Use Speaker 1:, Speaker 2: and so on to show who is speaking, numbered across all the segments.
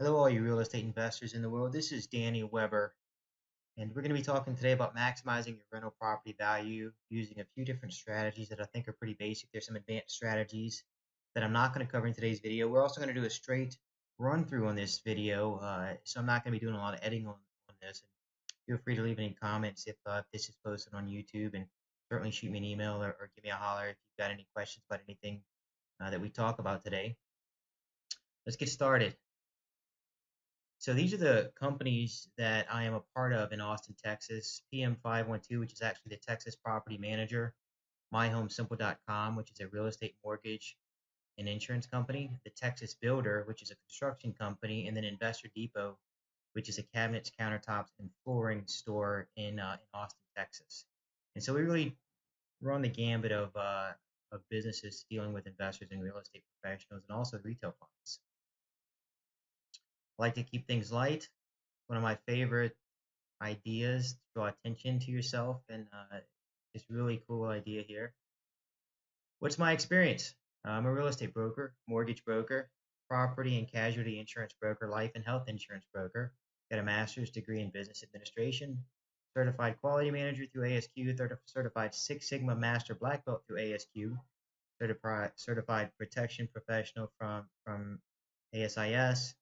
Speaker 1: Hello, all you real estate investors in the world. This is Danny Weber, and we're going to be talking today about maximizing your rental property value using a few different strategies that I think are pretty basic. There's some advanced strategies that I'm not going to cover in today's video. We're also going to do a straight run through on this video, so I'm not going to be doing a lot of editing on this. And feel free to leave any comments if this is posted on YouTube, and certainly shoot me an email or give me a holler if you've got any questions about anything that we talk about today. Let's get started. So these are the companies that I am a part of in Austin, Texas. PM512, which is actually the Texas Property Manager, MyHomeSimple.com, which is a real estate mortgage and insurance company, the Texas Builder, which is a construction company, and then Investor Depot, which is a cabinets, countertops, and flooring store in Austin, Texas. And so we really run the gambit of businesses dealing with investors and real estate professionals and also retail clients. I like to keep things light. One of my favorite ideas to draw attention to yourself, and this really cool idea here. What's my experience? I'm a real estate broker, mortgage broker, property and casualty insurance broker, life and health insurance broker. Got a master's degree in business administration, certified quality manager through ASQ, certified Six Sigma Master Black Belt through ASQ, certified protection professional from ASIS,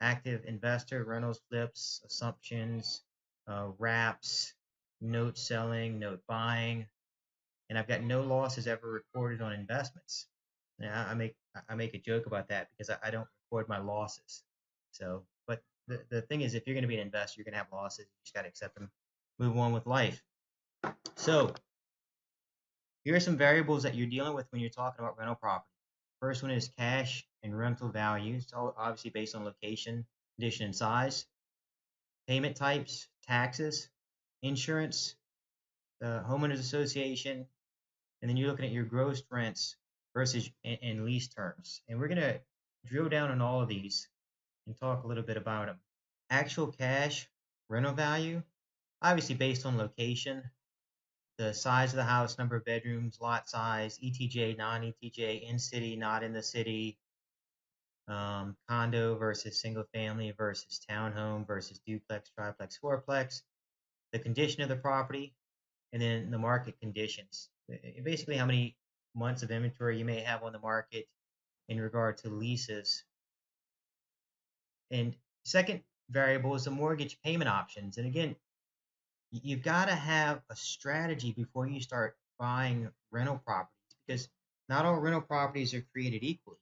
Speaker 1: active investor, rentals, flips, assumptions, wraps, note selling, note buying, and I've got no losses ever recorded on investments. Now, I make a joke about that because I don't record my losses. So, but the thing is, if you're going to be an investor, you're going to have losses. You just got to accept them, move on with life. So, here are some variables that you're dealing with when you're talking about rental property. First one is cash and rental value. So, obviously based on location, condition, and size. Payment types, taxes, insurance, the homeowners association, and then you're looking at your gross rents versus and lease terms. And we're going to drill down on all of these and talk a little bit about them. Actual cash rental value, obviously based on location, the size of the house, number of bedrooms, lot size, ETJ, non-ETJ, in city, not in the city, condo versus single family versus townhome versus duplex, triplex, fourplex, the condition of the property, and then the market conditions. Basically, how many months of inventory you may have on the market in regard to leases. And second variable is the mortgage payment options. And again, you've got to have a strategy before you start buying rental properties because not all rental properties are created equally.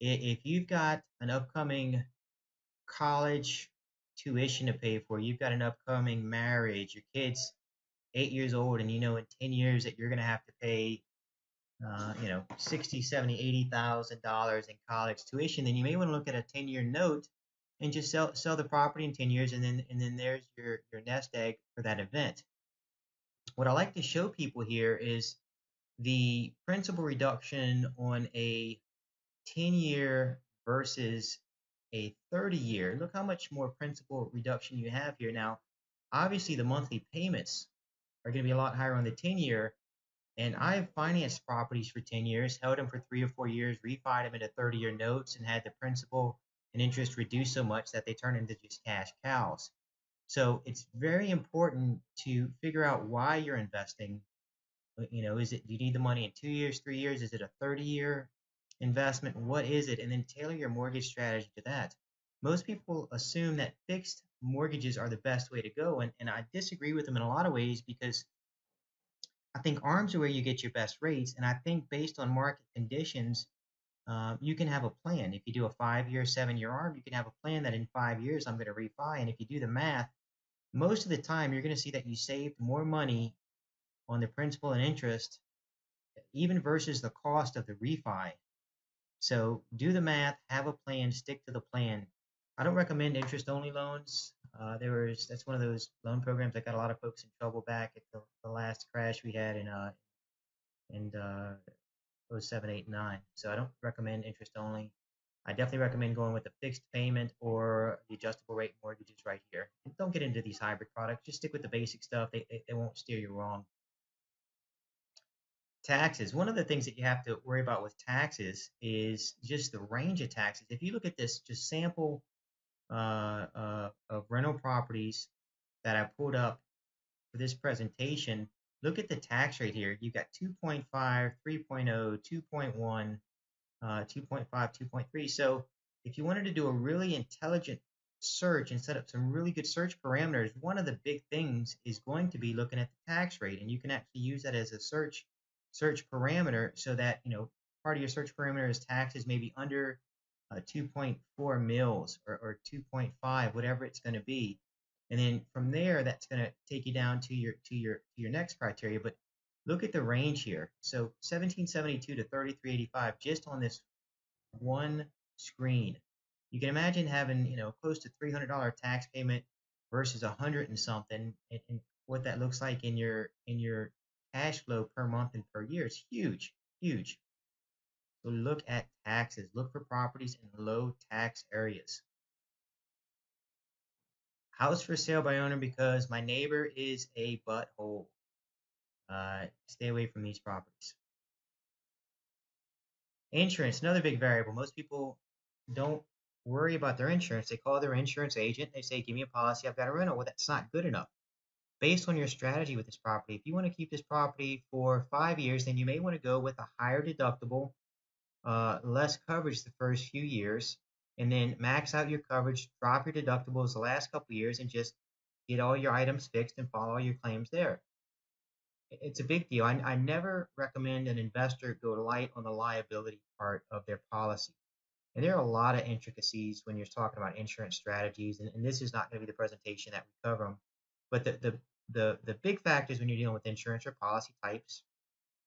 Speaker 1: If you've got an upcoming college tuition to pay for, you've got an upcoming marriage, your kid's 8 years old, and you know in 10 years that you're going to have to pay 60, 70, $80,000 in college tuition, then you may want to look at a 10-year note and just sell the property in 10 years, and then there's your nest egg for that event. What I like to show people here is the principal reduction on a 10-year versus a 30-year. Look how much more principal reduction you have here. Now, obviously, the monthly payments are going to be a lot higher on the 10-year. And I've financed properties for 10 years, held them for 3 or 4 years, refied them into 30-year notes, and had the principal and interest reduced so much that they turn into just cash cows. So it's very important to figure out why you're investing. Is it, do you need the money in 2 years, 3 years? Is it a 30-year investment? What is it? And then tailor your mortgage strategy to that. Most people assume that fixed mortgages are the best way to go, and I disagree with them in a lot of ways because I think ARMs are where you get your best rates, and I think based on market conditions, you can have a plan. If you do a 5-year, 7-year ARM, you can have a plan that in 5 years I'm going to refi. And if you do the math, most of the time you're going to see that you saved more money on the principal and interest, even versus the cost of the refi. So do the math, have a plan, stick to the plan. I don't recommend interest-only loans. That's one of those loan programs that got a lot of folks in trouble back at the last crash we had in 07, 8, 9. So I don't recommend interest only. I definitely recommend going with the fixed payment or the adjustable rate mortgages right here. And don't get into these hybrid products. Just stick with the basic stuff. They won't steer you wrong. Taxes. One of the things that you have to worry about with taxes is just the range of taxes. If you look at this just sample of rental properties that I pulled up for this presentation, look at the tax rate here. You've got 2.5, 3.0, 2.1, 2.5, 2.3. So if you wanted to do a really intelligent search and set up some really good search parameters, one of the big things is going to be looking at the tax rate, and you can actually use that as a search parameter so that part of your search parameter is taxes maybe under 2.4 mils or 2.5, whatever it's going to be. And then from there, that's going to take you down to your next criteria. But look at the range here. So 1772 to 3385 just on this one screen. You can imagine having, close to $300 tax payment versus 100 and something, and what that looks like in your cash flow per month and per year is huge, huge. So look at taxes. Look for properties in low tax areas. House for sale by owner because my neighbor is a butthole. Stay away from these properties. Insurance, another big variable. Most people don't worry about their insurance. They call their insurance agent. They say, give me a policy. I've got a rental. Well, that's not good enough. Based on your strategy with this property, if you want to keep this property for 5 years, then you may want to go with a higher deductible, less coverage the first few years, and then max out your coverage, drop your deductibles the last couple of years, and just get all your items fixed and follow all your claims there. It's a big deal. I never recommend an investor go light on the liability part of their policy. And there are a lot of intricacies when you're talking about insurance strategies, and this is not going to be the presentation that we cover them. But the big factors when you're dealing with insurance are policy types,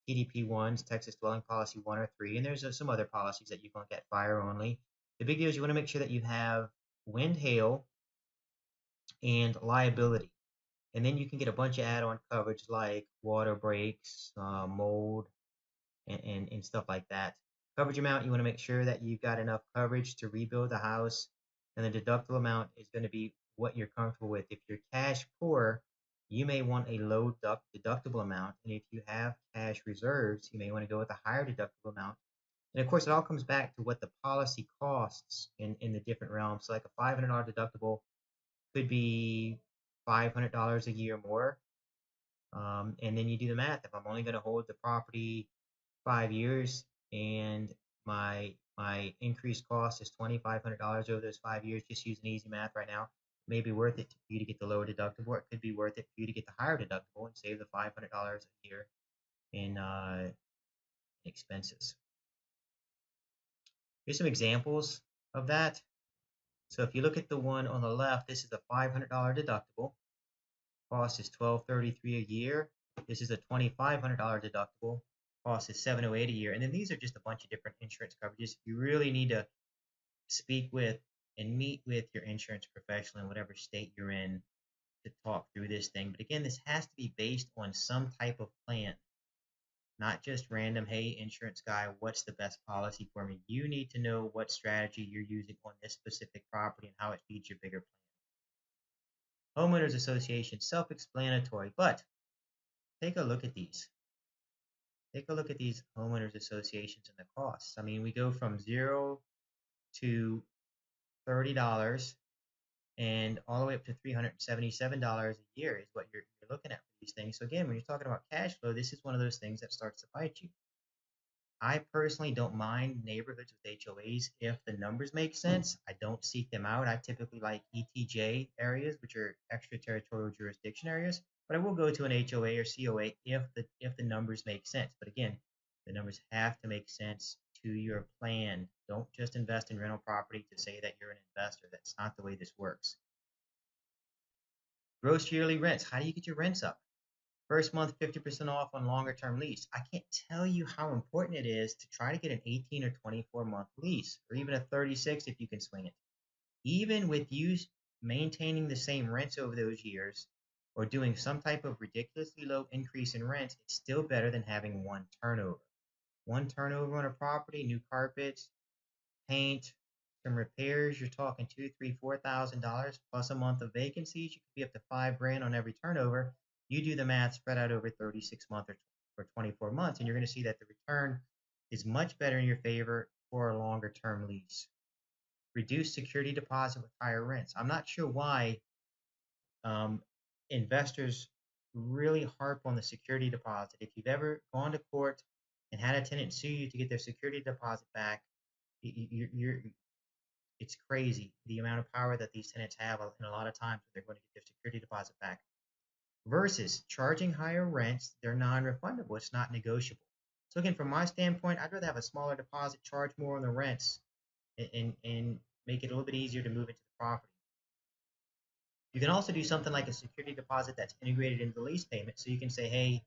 Speaker 1: TDP ones, Texas Dwelling Policy 1 or 3, and there's some other policies that you can look at, fire only. The big deal is you want to make sure that you have wind, hail, and liability. And then you can get a bunch of add-on coverage like water breaks, mold, and stuff like that. Coverage amount, you want to make sure that you've got enough coverage to rebuild the house. And the deductible amount is going to be what you're comfortable with. If you're cash poor, you may want a low deductible amount. And if you have cash reserves, you may want to go with a higher deductible amount. And of course, it all comes back to what the policy costs in the different realms. So like a $500 deductible could be $500 a year more. And then you do the math. If I'm only going to hold the property 5 years and my increased cost is $2,500 over those 5 years, just using easy math right now, it may be worth it for you to get the lower deductible, or it could be worth it for you to get the higher deductible and save the $500 a year in expenses. Here's some examples of that. So if you look at the one on the left, this is a $500 deductible. Cost is $1,233 a year. This is a $2,500 deductible. Cost is $708 a year. And then these are just a bunch of different insurance coverages. You really need to speak with and meet with your insurance professional in whatever state you're in to talk through this thing. But again, this has to be based on some type of plan, not just random, hey, insurance guy, what's the best policy for me? You need to know what strategy you're using on this specific property and how it feeds your bigger plan. Homeowners Association, self-explanatory, but take a look at these. Take a look at these homeowners associations and the costs. I mean, we go from 0 to $30 and all the way up to $377 a year is what you're looking at for these things. So again, when you're talking about cash flow, this is one of those things that starts to bite you. I personally don't mind neighborhoods with HOAs if the numbers make sense. I don't seek them out. I typically like ETJ areas, which are extraterritorial jurisdiction areas, but I will go to an HOA or COA if the numbers make sense. But again, the numbers have to make sense to your plan. Don't just invest in rental property to say that you're an investor. That's not the way this works. Gross yearly rents. How do you get your rents up? First month, 50% off on longer term lease. I can't tell you how important it is to try to get an 18 or 24-month lease, or even a 36 if you can swing it. Even with you maintaining the same rents over those years, or doing some type of ridiculously low increase in rent, it's still better than having one turnover. One turnover on a property, new carpets, paint, some repairs, you're talking $2, $3, $4,000 plus a month of vacancies. You could be up to $5,000 on every turnover. You do the math, spread out over 36 months or 24 months, and you're going to see that the return is much better in your favor for a longer term lease. reduce security deposit with higher rents. I'm not sure why um, investors really harp on the security deposit. If you've ever gone to court and had a tenant sue you to get their security deposit back, you're it's crazy the amount of power that these tenants have, and a lot of times they're going to get their security deposit back. Versus charging higher rents, they're non-refundable. It's not negotiable. So again, from my standpoint, I'd rather have a smaller deposit, charge more on the rents, and make it a little bit easier to move into the property. You can also do something like a security deposit that's integrated into the lease payment. So you can say, hey,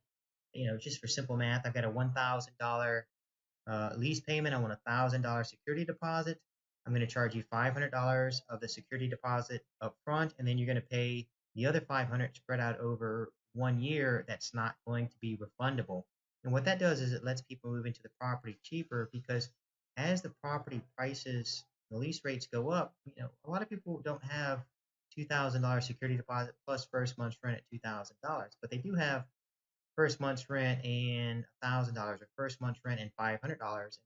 Speaker 1: just for simple math, I've got a $1,000 lease payment. I want $1,000 security deposit. I'm going to charge you $500 of the security deposit up front, and then you're going to pay the other 500 spread out over 1 year. That's not going to be refundable. And what that does is it lets people move into the property cheaper because as the property prices, the lease rates go up, a lot of people don't have $2,000 security deposit plus first month's rent at $2,000, but they do have first month's rent and $1,000 or first month's rent and $500.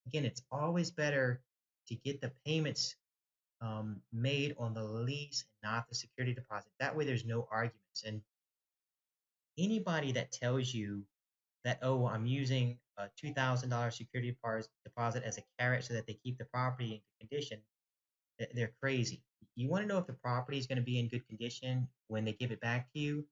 Speaker 1: Again, it's always better to get the payments made on the lease and not the security deposit. That way, there's no arguments. And anybody that tells you that, oh, I'm using a $2,000 security deposit as a carrot so that they keep the property in good condition, they're crazy. You want to know if the property is going to be in good condition when they give it back to you?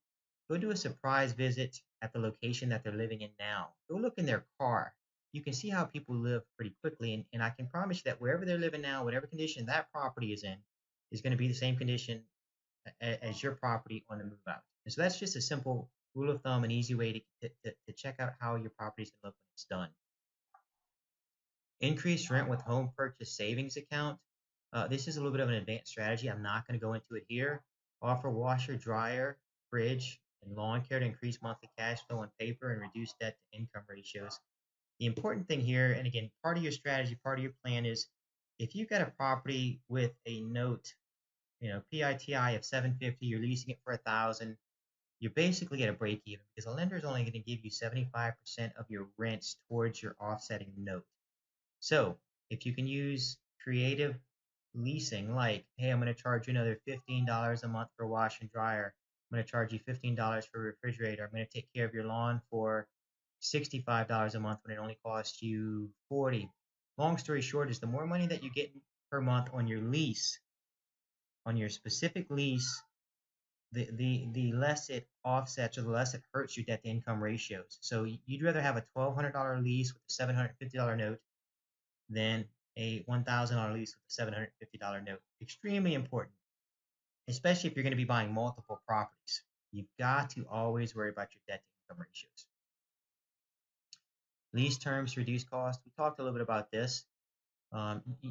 Speaker 1: Go do a surprise visit at the location that they're living in now. Go look in their car. You can see how people live pretty quickly, and I can promise you that wherever they're living now, whatever condition that property is going to be the same condition as your property on the move out. And so that's just a simple rule of thumb, an easy way to check out how your property is going to look when it's done. Increased rent with home purchase savings account. This is a little bit of an advanced strategy. I'm not going to go into it here. Offer washer, dryer, fridge, and lawn care to increase monthly cash flow on paper and reduce debt to income ratios. The important thing here, and again, part of your strategy, part of your plan is if you've got a property with a note, PITI of 750, you're leasing it for 1,000, you're basically at a break even because the lender is only going to give you 75% of your rents towards your offsetting note. So if you can use creative leasing, like, hey, I'm going to charge you another $15 a month for wash and dryer. I'm going to charge you $15 for a refrigerator. I'm going to take care of your lawn for $65 a month when it only costs you $40. Long story short is the more money that you get per month on your lease, on your specific lease, the less it offsets or the less it hurts your debt to income ratios. So you'd rather have a $1,200 lease with a $750 note than a $1,000 lease with a $750 note. Extremely important, especially if you're going to be buying multiple properties. You've got to always worry about your debt to income ratios. Lease terms to reduce cost. We talked a little bit about this.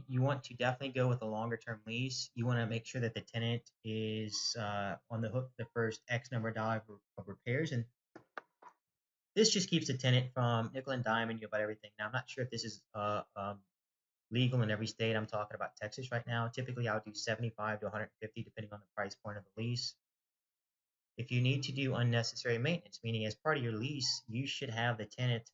Speaker 1: You want to definitely go with a longer term lease. You want to make sure that the tenant is on the hook the first X number of dollars of repairs. And this just keeps the tenant from nickel and diming you about everything. Now, I'm not sure if this is legal in every state. I'm talking about Texas right now. Typically, I'll do 75 to 150 depending on the price point of the lease. If you need to do unnecessary maintenance, meaning as part of your lease, you should have the tenant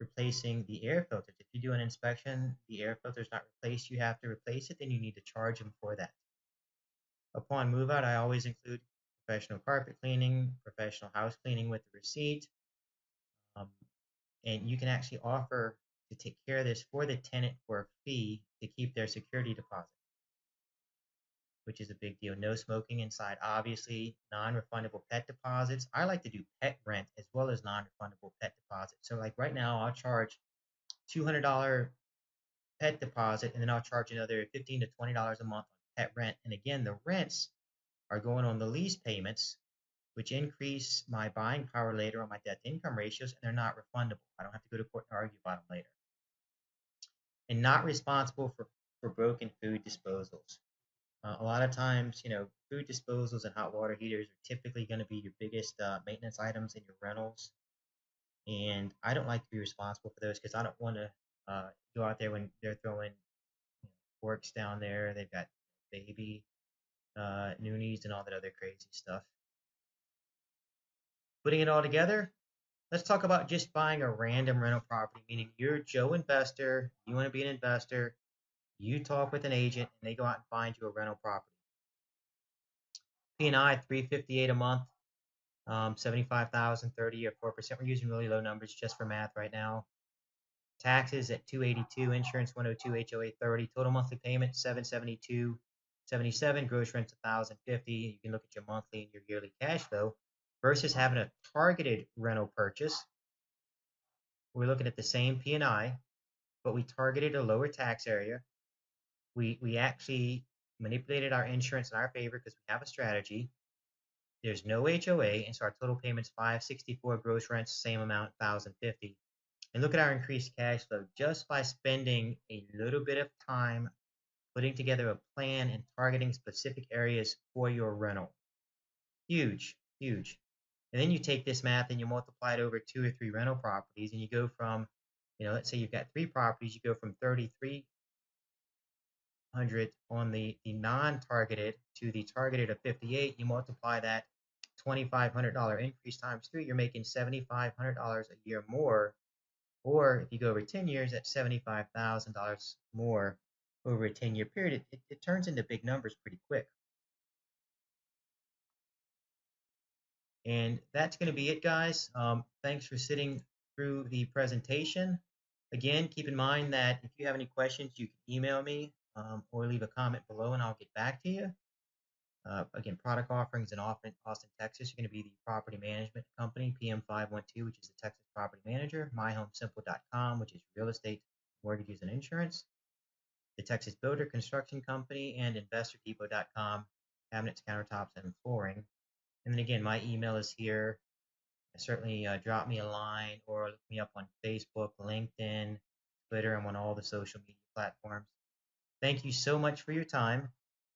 Speaker 1: replacing the air filters. If you do an inspection, the air filter is not replaced, you have to replace it, then you need to charge them for that. Upon move out, I always include professional carpet cleaning, professional house cleaning with the receipt. And you can actually offer to take care of this for the tenant for a fee to keep their security deposit, which is a big deal. No smoking inside, obviously, non-refundable pet deposits. I like to do pet rent as well as non-refundable pet deposits. So like right now, I'll charge $200 pet deposit, and then I'll charge another $15 to $20 a month on pet rent. And again, the rents are going on the lease payments, which increase my buying power later on my debt to income ratios, and they're not refundable. I don't have to go to court and argue about them later. And not responsible for broken food disposals. A lot of times, food disposals and hot water heaters are typically going to be your biggest maintenance items in your rentals. And I don't like to be responsible for those because I don't want to go out there when they're throwing forks down there. They've got baby noonies and all that other crazy stuff. Putting it all together, let's talk about just buying a random rental property, meaning you're Joe investor, you want to be an investor, You talk with an agent, and they go out and find you a rental property. P&I $358 a month, 75,000, 30 or 4%. We're using really low numbers just for math right now. Taxes at $282, insurance $102, HOA $30, total monthly payment $772.77, gross rent's $1,050. You can look at your monthly and your yearly cash flow versus having a targeted rental purchase. We're looking at the same P&I, but we targeted a lower tax area. We actually manipulated our insurance in our favor because we have a strategy. There's no HOA, and so our total payment's $564, gross rent's same amount, $1,050. And look at our increased cash flow just by spending a little bit of time putting together a plan and targeting specific areas for your rental. Huge, huge. And then you take this math and you multiply it over 2 or 3 rental properties, and you go from, let's say you've got 3 properties, you go from 3,300 on the non-targeted to the targeted of 58. You multiply that $2,500 increase times 3, you're making $7,500 a year more. Or if you go over 10 years, that's $75,000 more over a 10-year period. It turns into big numbers pretty quick. And that's going to be it, guys. Thanks for sitting through the presentation. Again, keep in mind that if you have any questions, you can email me or leave a comment below and I'll get back to you. Again, product offerings in Austin, Texas are going to be the property management company, PM512, which is the Texas Property Manager, myhomesimple.com, which is real estate, mortgages, and insurance, the Texas Builder Construction Company, and InvestorDepot.com, cabinets, countertops, and flooring. And then again, my email is here. Certainly drop me a line or look me up on Facebook, LinkedIn, Twitter. I'm on all the social media platforms. Thank you so much for your time.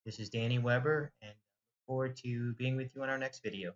Speaker 1: This is Danny Weber, and look forward to being with you on our next video.